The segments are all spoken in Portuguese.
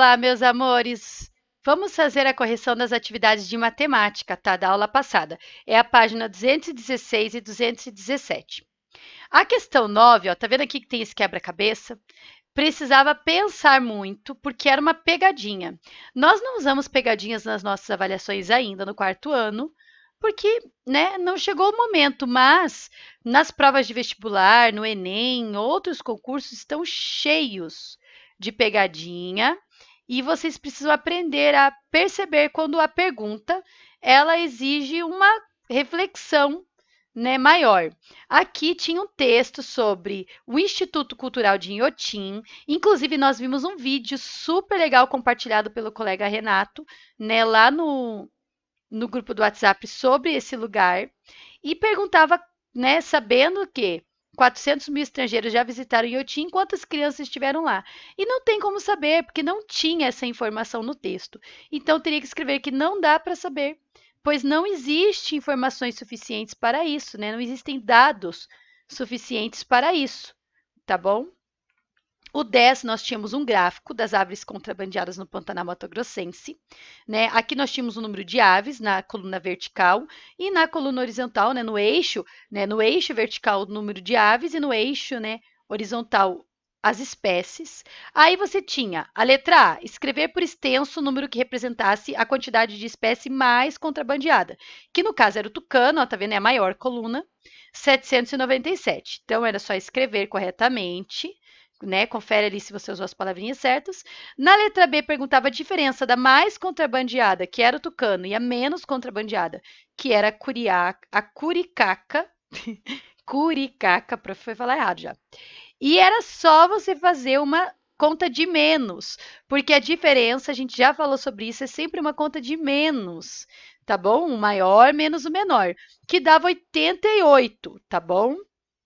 Olá, meus amores! Vamos fazer a correção das atividades de matemática, tá? Da aula passada. É a página 216 e 217. A questão 9, ó, tá vendo aqui que tem esse quebra-cabeça? Precisava pensar muito, porque era uma pegadinha. Nós não usamos pegadinhas nas nossas avaliações ainda no quarto ano, porque, né, não chegou o momento, mas nas provas de vestibular, no Enem, outros concursos estão cheios de pegadinha e vocês precisam aprender a perceber quando a pergunta ela exige uma reflexão, né, maior. Aqui tinha um texto sobre o Instituto Cultural de Inhotim. Inclusive, nós vimos um vídeo super legal compartilhado pelo colega Renato, né, lá no grupo do WhatsApp sobre esse lugar. E perguntava, né, sabendo que 400 mil estrangeiros já visitaram Inhotim, quantas crianças estiveram lá? E não tem como saber, porque não tinha essa informação no texto. Então, teria que escrever que não dá para saber, pois não existe informações suficientes para isso, né? Não existem dados suficientes para isso, tá bom? O 10, nós tínhamos um gráfico das aves contrabandeadas no Pantanal Mato Grossense. Né? Aqui nós tínhamos o número de aves na coluna vertical e na coluna horizontal, né, no eixo vertical o número de aves e no eixo, né, horizontal as espécies. Aí você tinha a letra A, escrever por extenso o número que representasse a quantidade de espécie mais contrabandeada, que no caso era o tucano, ó, tá vendo? É a maior coluna, 797. Então era só escrever corretamente, né? Confere ali se você usou as palavrinhas certas. Na letra B, perguntava a diferença da mais contrabandeada, que era o tucano, e a menos contrabandeada, que era a curicaca. Curicaca, para foi falar errado já. E era só você fazer uma conta de menos, porque a diferença, a gente já falou sobre isso, é sempre uma conta de menos, tá bom? O maior menos o menor, que dava 88, tá bom?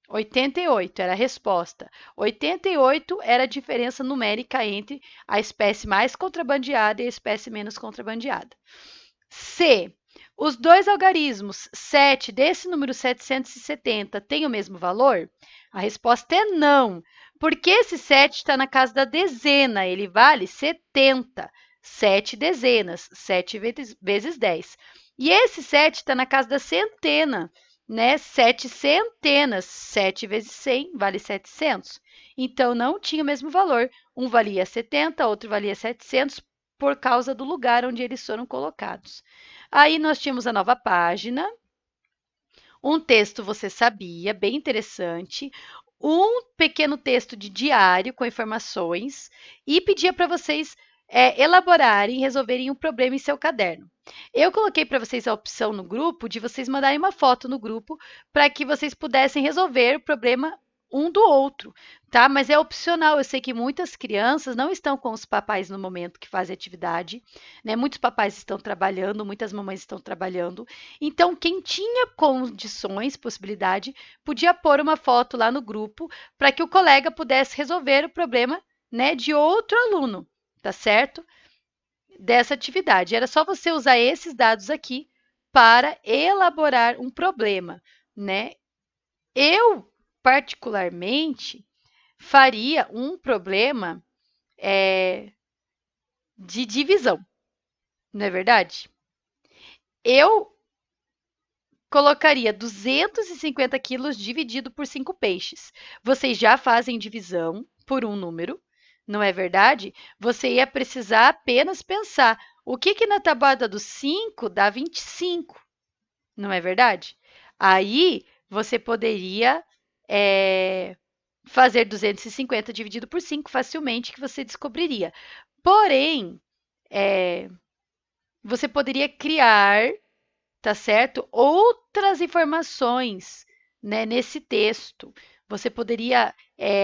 88 era a resposta. 88 era a diferença numérica entre a espécie mais contrabandeada e a espécie menos contrabandeada. C. Os dois algarismos 7 desse número 770 têm o mesmo valor? A resposta é não, porque esse 7 está na casa da dezena, ele vale 70. 7 dezenas, 7 vezes 10. E esse 7 está na casa da centena, né? 7 centenas, 7 vezes 100 vale 700. Então, não tinha o mesmo valor. Um valia 70, outro valia 700, por causa do lugar onde eles foram colocados. Aí nós tínhamos a nova página, um texto você sabia, bem interessante, um pequeno texto de diário com informações e pedia para vocês elaborarem e resolverem um problema em seu caderno. Eu coloquei para vocês a opção no grupo de vocês mandarem uma foto no grupo para que vocês pudessem resolver o problema um do outro, tá? Mas é opcional. Eu sei que muitas crianças não estão com os papais no momento que fazem atividade, né? Muitos papais estão trabalhando, muitas mamães estão trabalhando. Então, quem tinha condições, possibilidade, podia pôr uma foto lá no grupo para que o colega pudesse resolver o problema, né, de outro aluno, tá certo? Dessa atividade. Era só você usar esses dados aqui para elaborar um problema, né? Eu, particularmente, faria um problema de divisão, não é verdade? Eu colocaria 250 quilos dividido por 5 peixes. Vocês já fazem divisão por um número, não é verdade? Você ia precisar apenas pensar o que na tabuada do 5 dá 25, não é verdade? Aí você poderia fazer 250 dividido por 5 facilmente, que você descobriria. Porém, você poderia criar, tá certo? Outras informações, né, nesse texto. Você poderia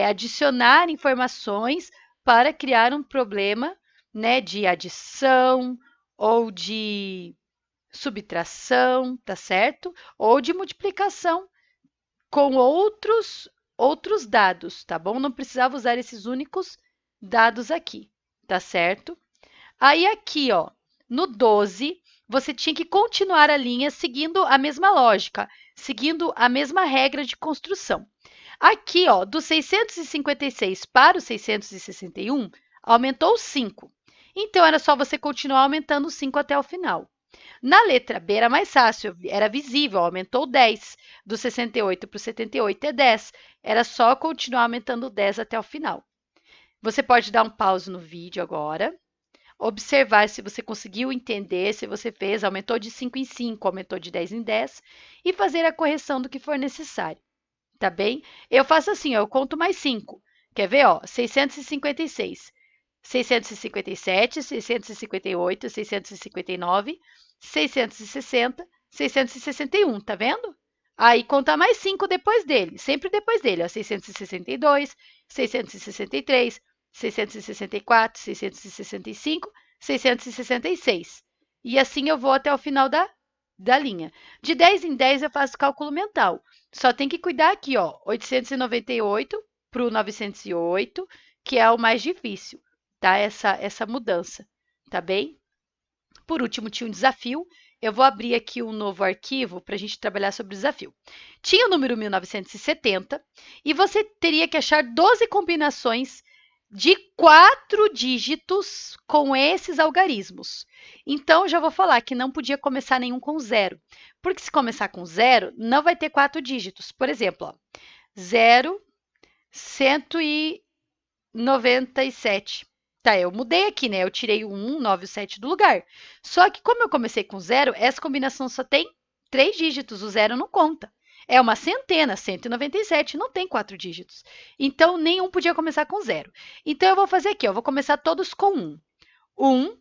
adicionar informações para criar um problema, né, de adição ou de subtração, tá certo? Ou de multiplicação com outros dados, tá bom? Não precisava usar esses únicos dados aqui, tá certo? Aí aqui, ó, no 12, você tinha que continuar a linha seguindo a mesma lógica, seguindo a mesma regra de construção. Aqui, ó, do 656 para o 661, aumentou 5. Então, era só você continuar aumentando o 5 até o final. Na letra B era mais fácil, era visível, aumentou 10. Do 68 para o 78 é 10. Era só continuar aumentando 10 até o final. Você pode dar um pause no vídeo agora, observar se você conseguiu entender, se você fez, aumentou de 5 em 5, aumentou de 10 em 10 e fazer a correção do que for necessário, tá bem? Eu faço assim, ó, eu conto mais 5. Quer ver, ó? 656. 657, 658, 659, 660, 661, tá vendo? Aí contar mais 5 depois dele, sempre depois dele, ó, 662, 663, 664, 665, 666. E assim eu vou até o final da linha. De 10 em 10 eu faço cálculo mental. Só tem que cuidar aqui, ó, 898 para o 908, que é o mais difícil, tá? Essa mudança, tá bem? Por último, tinha um desafio. Eu vou abrir aqui um novo arquivo para a gente trabalhar sobre o desafio. Tinha o número 1970 e você teria que achar 12 combinações de 4 dígitos com esses algarismos. Então, já vou falar que não podia começar nenhum com zero, porque se começar com zero, não vai ter 4 dígitos. Por exemplo, ó, 0, 197. Tá, eu mudei aqui, né? Eu tirei o 1, 9 e o 7 do lugar. Só que como eu comecei com zero, essa combinação só tem 3 dígitos, o zero não conta. É uma centena, 197, não tem 4 dígitos. Então, nenhum podia começar com zero. Então, eu vou fazer aqui, ó, eu vou começar todos com 1. 1,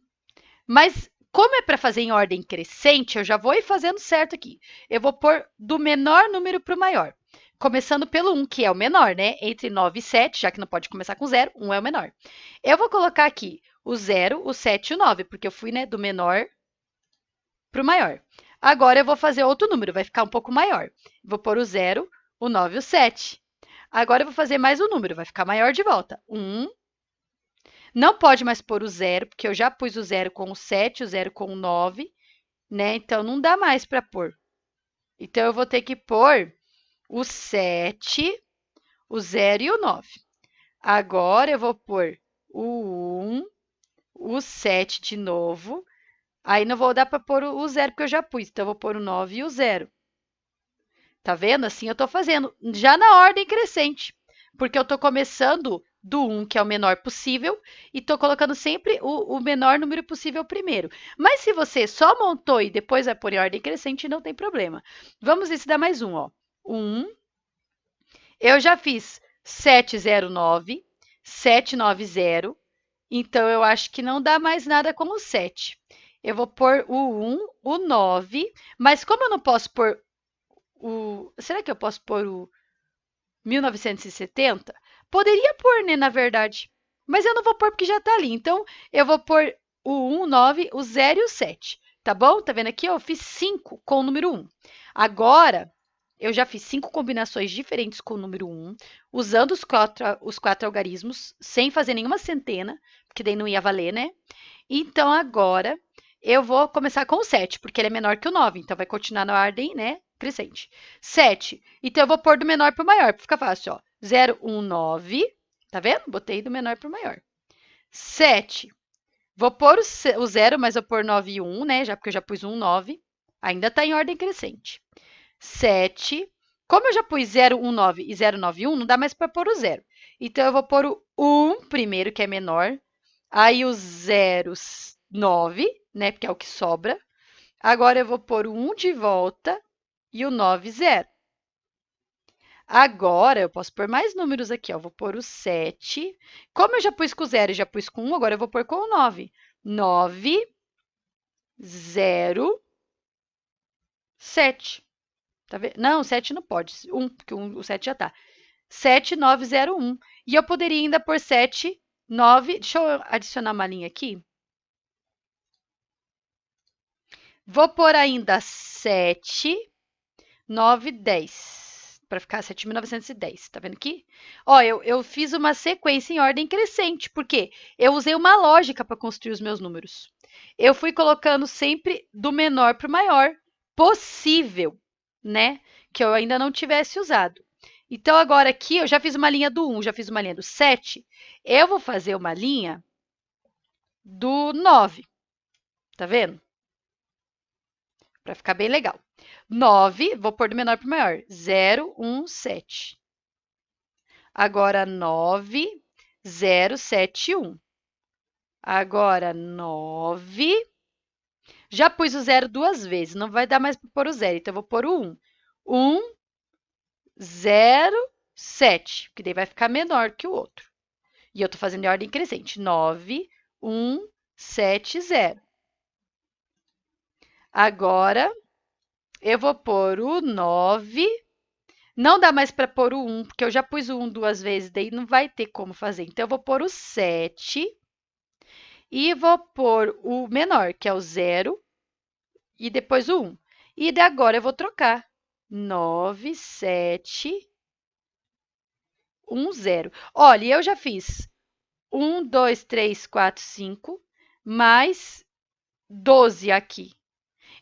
mas como é para fazer em ordem crescente, eu já vou ir fazendo certo aqui. Eu vou pôr do menor número para o maior. Começando pelo 1, que é o menor, né? Entre 9 e 7, já que não pode começar com 0, 1 é o menor. Eu vou colocar aqui o 0, o 7 e o 9, porque eu fui, né, do menor para o maior. Agora eu vou fazer outro número, vai ficar um pouco maior. Vou pôr o 0, o 9 e o 7. Agora eu vou fazer mais um número, vai ficar maior de volta. 1. Não pode mais pôr o 0, porque eu já pus o 0 com o 7, o 0 com o 9, né? Então não dá mais para pôr. Então eu vou ter que pôr o 7, o 0 e o 9. Agora eu vou pôr o 1, o 7 de novo. Aí não vou dar para pôr o 0, porque eu já pus. Então, eu vou pôr o 9 e o 0. Tá vendo? Assim eu estou fazendo, já na ordem crescente. Porque eu estou começando do 1, que é o menor possível, e estou colocando sempre o menor número possível primeiro. Mas se você só montou e depois vai pôr em ordem crescente, não tem problema. Vamos ver se dá mais um, ó. 1, eu já fiz 709, 790, então eu acho que não dá mais nada com o 7. Eu vou pôr o 1, o 9, mas como eu não posso pôr o... Será que eu posso pôr o 1970? Poderia pôr, né, na verdade. Mas eu não vou pôr porque já tá ali. Então, eu vou pôr o 1, o 9, o 0 e o 7. Tá bom? Tá vendo aqui? Eu fiz 5 com o número 1. Agora, eu já fiz 5 combinações diferentes com o número 1, usando os quatro algarismos, sem fazer nenhuma centena, porque daí não ia valer, né? Então, agora, eu vou começar com o 7, porque ele é menor que o 9, então vai continuar na ordem, né, crescente. 7, então eu vou pôr do menor para o maior, para ficar fácil, ó. 0, 1, 9, tá vendo? Botei do menor para o maior. 7, vou pôr o 0, mas vou pôr 9 e 1, né, já porque eu já pus 1, 9, ainda está em ordem crescente. 7. Como eu já pus 0, 1, 9 e 0, 9, 1, não dá mais para pôr o 0. Então, eu vou pôr o 1 primeiro, que é menor. Aí, o 0, 9, né? Porque é o que sobra. Agora, eu vou pôr o 1 de volta e o 9, 0. Agora, eu posso pôr mais números aqui, ó. Vou pôr o 7. Como eu já pus com o 0 e já pus com 1, agora eu vou pôr com o 9. 9, 0, 7. Tá vendo? Não, 7 não pode. 1, porque o 7 já tá. 7901. E eu poderia ainda pôr 7, 9. Deixa eu adicionar uma linha aqui. Vou pôr ainda 7, 9, 10. Para ficar 7.910. Tá vendo aqui? Ó, eu fiz uma sequência em ordem crescente, porque eu usei uma lógica para construir os meus números. Eu fui colocando sempre do menor para o maior possível, né? Que eu ainda não tivesse usado. Então, agora aqui eu já fiz uma linha do 1, já fiz uma linha do 7. Eu vou fazer uma linha do 9. Tá vendo? Para ficar bem legal. 9, vou pôr do menor para o maior. 0, 1, 7. Agora 9, 0, 7, 1. Agora 9. Já pus o 0 duas vezes, não vai dar mais para pôr o 0, então eu vou pôr o 1. 1, 0, 7, que daí vai ficar menor que o outro. E eu estou fazendo em ordem crescente. 9, 1, 7, 0. Agora, eu vou pôr o 9. Não dá mais para pôr o 1, porque eu já pus o 1 duas vezes, daí não vai ter como fazer. Então, eu vou pôr o 7 e vou pôr o menor, que é o 0, e depois o 1. E de agora eu vou trocar. 9, 7, 1, 0. Olha, eu já fiz 1, 2, 3, 4, 5, mais 12 aqui.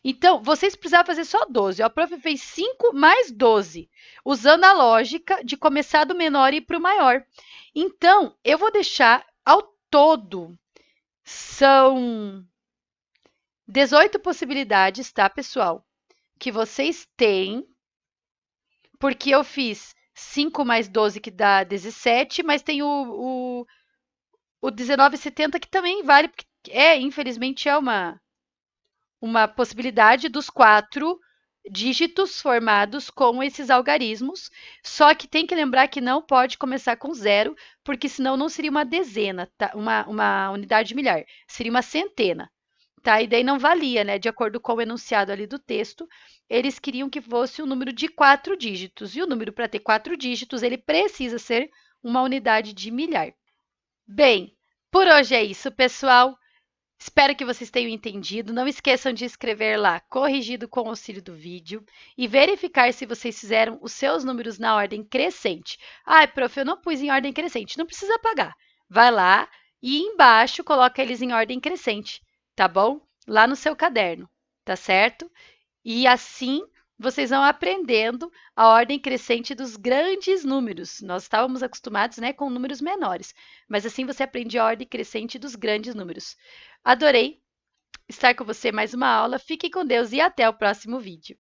Então, vocês precisavam fazer só 12. A prof fez 5 mais 12, usando a lógica de começar do menor e ir para o maior. Então, eu vou deixar ao todo, são 18 possibilidades, tá, pessoal? Que vocês têm, porque eu fiz 5 mais 12, que dá 17, mas tem o 19,70, que também vale, porque infelizmente, é uma possibilidade dos 4 dígitos formados com esses algarismos, só que tem que lembrar que não pode começar com 0, porque senão não seria uma dezena, tá? Uma unidade milhar, seria uma centena. Tá? E daí não valia, né? De acordo com o enunciado ali do texto, eles queriam que fosse um número de 4 dígitos. E o número, para ter 4 dígitos, ele precisa ser uma unidade de milhar. Bem, por hoje é isso, pessoal. Espero que vocês tenham entendido. Não esqueçam de escrever lá, corrigido com o auxílio do vídeo, e verificar se vocês fizeram os seus números na ordem crescente. Ah, prof, eu não pus em ordem crescente. Não precisa apagar. Vai lá e embaixo coloca eles em ordem crescente, tá bom? Lá no seu caderno, tá certo? E assim vocês vão aprendendo a ordem crescente dos grandes números. Nós estávamos acostumados, né, com números menores, mas assim você aprende a ordem crescente dos grandes números. Adorei estar com você mais uma aula. Fique com Deus e até o próximo vídeo.